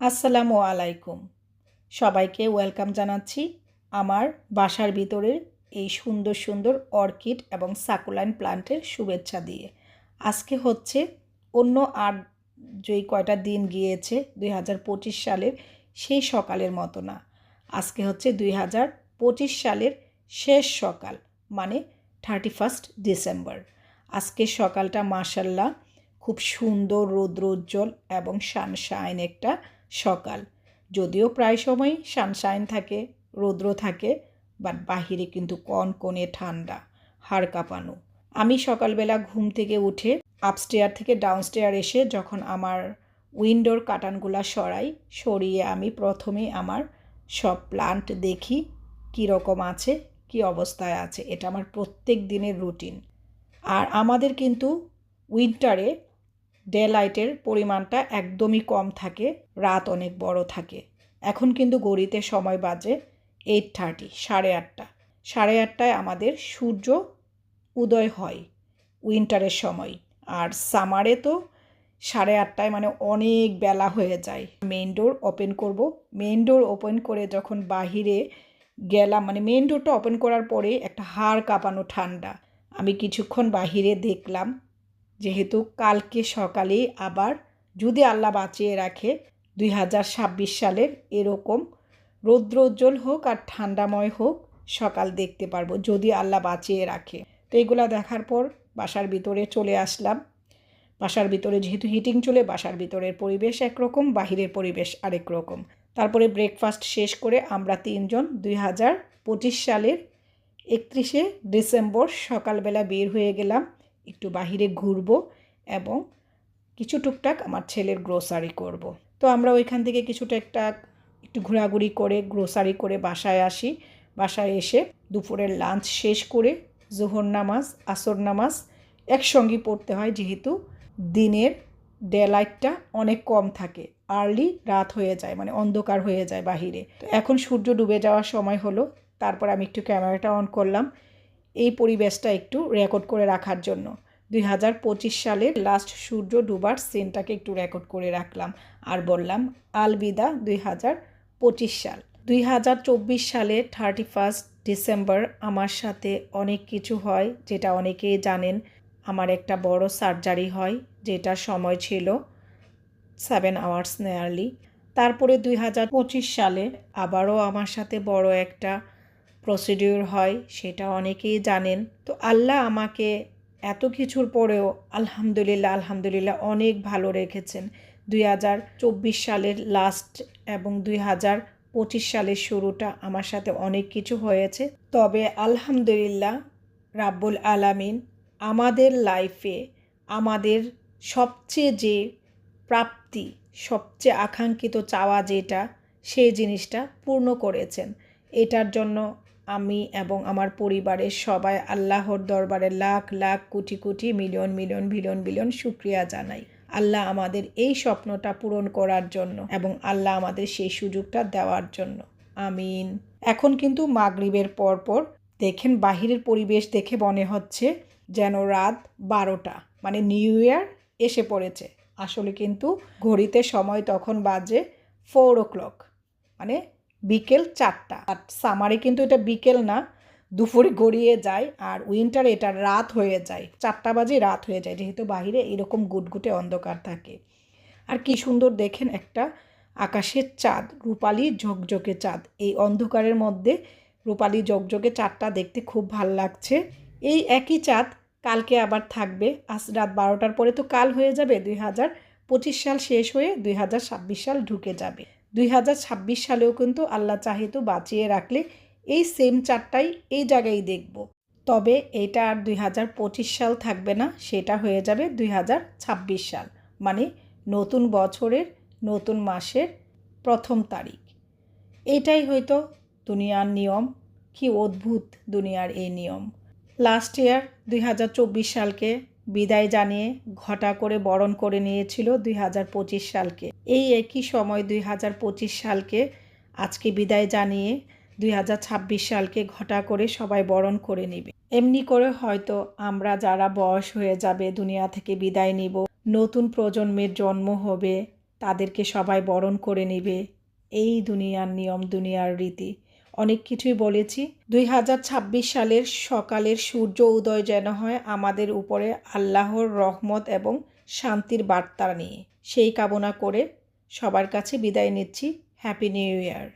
আসসালামু আলাইকুম। সবাইকে ওয়েলকাম জানাচ্ছি আমার বাসার ভিতরের এই সুন্দর সুন্দর অর্কিড এবং সাকুলাইন প্লান্টের শুভেচ্ছা দিয়ে। আজকে হচ্ছে অন্য আর যেই কয়টা দিন গিয়েছে 2025 সালের সেই সকালের মতো না। আজকে হচ্ছে 2025 সালের শেষ সকাল, মানে 31 ডিসেম্বর। আজকের সকালটা মাশাআল্লাহ খুব সুন্দর, রৌদ্রোজ্জ্বল এবং সানশাইন একটা সকাল। যদিও প্রায় সময় সানশাইন থাকে, রৌদ্র থাকে, বাট বাহিরে কিন্তু কনকনে ঠান্ডা, হাড় কাঁপানো। আমি সকালবেলা ঘুম থেকে উঠে আপস্টেয়ার থেকে ডাউনস্টেয়ার এসে যখন আমার উইন্ডোর কার্টেনগুলো সরিয়ে আমি প্রথমেই আমার সব প্লান্ট দেখি কী রকম আছে, কী অবস্থায় আছে। এটা আমার প্রত্যেক দিনের রুটিন। আর আমাদের কিন্তু উইন্টারে ডে লাইটের পরিমাণটা একদমই কম থাকে, রাত অনেক বড় থাকে। এখন কিন্তু ঘড়িতে সময় বাজে 8:30, 8:30। 8:30টায় আমাদের সূর্য উদয় হয় উইন্টারের সময়। আর সামারে তো 8:30টায় মানে অনেক বেলা হয়ে যায়। মেইন ডোর ওপেন করব। মেইন ডোর ওপেন করে যখন বাহিরে গেলাম, মানে মেইন ডোরটা ওপেন করার পরে একটা হাড় কাঁপানো ঠান্ডা। আমি কিছুক্ষণ বাহিরে দেখলাম, যেহেতু কালকে সকালেই আবার যদি আল্লাহ বাঁচিয়ে রাখে 2026 সালের এরকম রৌদ্রোজ্জ্বল হোক আর ঠান্ডাময় হোক সকাল দেখতে পারবো, যদি আল্লাহ বাঁচিয়ে রাখে। তো এইগুলা দেখার পর বাসার ভিতরে চলে আসলাম। বাসার ভিতরে যেহেতু হিটিং চলে, বাসার ভিতরের পরিবেশ একরকম, বাহিরের পরিবেশ আরেক রকম। তারপরে ব্রেকফাস্ট শেষ করে আমরা তিনজন 2025 সালের 31শে ডিসেম্বর সকালবেলা বের হয়ে গেলাম একটু বাহিরে ঘুরবো এবং কিছু টুকটাক আমার ছেলের গ্রোসারি করব। তো আমরা ওইখান থেকে একটু ঘোরাঘুরি করে গ্রোসারি করে বাসায় আসি। বাসায় এসে দুপুরের লাঞ্চ শেষ করে জোহর নামাজ, আসর নামাজ একসঙ্গেই পড়তে হয়, যেহেতু দিনের ডে লাইটটা অনেক কম থাকে, আর্লি রাত হয়ে যায়, মানে অন্ধকার হয়ে যায় বাহিরে। তো এখন সূর্য ডুবে যাওয়ার সময় হলো। তারপর আমি একটু ক্যামেরাটা অন করলাম এই পরিবেশটা একটু রেকর্ড করে রাখার জন্য। 2025 সালের লাস্ট সূর্য ডুবার সিনটাকে একটু রেকর্ড করে রাখলাম আর বললাম আলবিদা 2025 সাল। 2024 সালে 31 ডিসেম্বর আমার সাথে অনেক কিছু হয়, যেটা অনেকেই জানেন। আমার একটা বড় সার্জারি হয়, যেটা সময় ছিল 7 আওয়ার্স নেয়ারলি। তারপরে 2025 সালে আবারও আমার সাথে বড় একটা প্রসিডিউর হয়, সেটা অনেকেই জানেন। তো আল্লাহ আমাকে এত কিছুর পরেও আলহামদুলিল্লাহ অনেক ভালো রেখেছেন। 2024 সালের লাস্ট এবং 2025 সালের শুরুটা আমার সাথে অনেক কিছু হয়েছে। তবে আলহামদুলিল্লাহ রাব্বুল আলামিন আমাদের লাইফে আমাদের সবচেয়ে যে প্রাপ্তি, সবচেয়ে আকাঙ্ক্ষিত চাওয়া যেটা, সেই জিনিসটা পূর্ণ করেছেন। এটার জন্য আমি এবং আমার পরিবারের সবাই আল্লাহর দরবারে লাখ লাখ কোটি কোটি বিলিয়ন শুকরিয়া জানাই আল্লাহ আমাদের এই স্বপ্নটা পূরণ করার জন্য এবং আল্লাহ আমাদের সেই সুযোগটা দেওয়ার জন্য। আমিন। এখন কিন্তু মাগরিবের পর দেখেন বাহিরের পরিবেশ দেখে মনে হচ্ছে যেন রাত 12টা, মানে নিউ ইয়ার এসে পড়েছে। আসলে কিন্তু ঘড়িতে সময় তখন বাজে 4 o'clock, মানে বিকেল 4টা। আর সামারে কিন্তু এটা বিকেল না, দুপুরে গড়িয়ে যায়, আর উইন্টারে এটা রাত হয়ে যায়, 4টা বাজে রাত হয়ে যায়, যেহেতু বাহিরে এরকম গুটগুটে অন্ধকার থাকে। আর কি সুন্দর দেখেন একটা আকাশের চাঁদ, রূপালি ঝকঝকে চাঁদ। এই অন্ধকারের মধ্যে রূপালি ঝকঝকে চাঁদটা দেখতে খুব ভাল লাগছে। এই একই চাঁদ কালকে আবার থাকবে। আজ রাত 12টার পরে তো কাল হয়ে যাবে, 2025 সাল শেষ হয়ে 2026 সাল ঢুকে যাবে। 2026 সালেও কিন্তু আল্লাহ চাহিত বাঁচিয়ে রাখলে এই সেম চাঁদটাই এই জায়গায় দেখব। তবে এটা আর 2025 সাল থাকবে না, সেটা হয়ে যাবে 2026 সাল, মানে নতুন বছরের নতুন মাসের 1ম তারিখ। এটাই হয়তো দুনিয়ার নিয়ম। কি অদ্ভুত দুনিয়ার এই নিয়ম। লাস্ট ইয়ার 2024 সালকে বিদায় জানিয়ে ঘটা করে বরণ করে নিয়েছিল 2025 সালকে। এই একই সময় 2025 সালকে আজকে বিদায় জানিয়ে 2026 সালকে ঘটা করে সবাই বরণ করে নেবে। এমনি করে হয়তো আমরা যারা বয়স হয়ে যাবে দুনিয়া থেকে বিদায় নিব, নতুন প্রজন্মের জন্ম হবে, তাদেরকে সবাই বরণ করে নেবে, এই দুনিয়ার নিয়ম, দুনিয়ার রীতি, অনেক কিছুই বলেছি। 2026 সালের সকালের সূর্য উদয় যেন হয় আমাদের উপরে আল্লাহর রহমত এবং শান্তির বার্তা নিয়ে, সেই কামনা করে সবার কাছে বিদায় নিচ্ছি। Happy new year.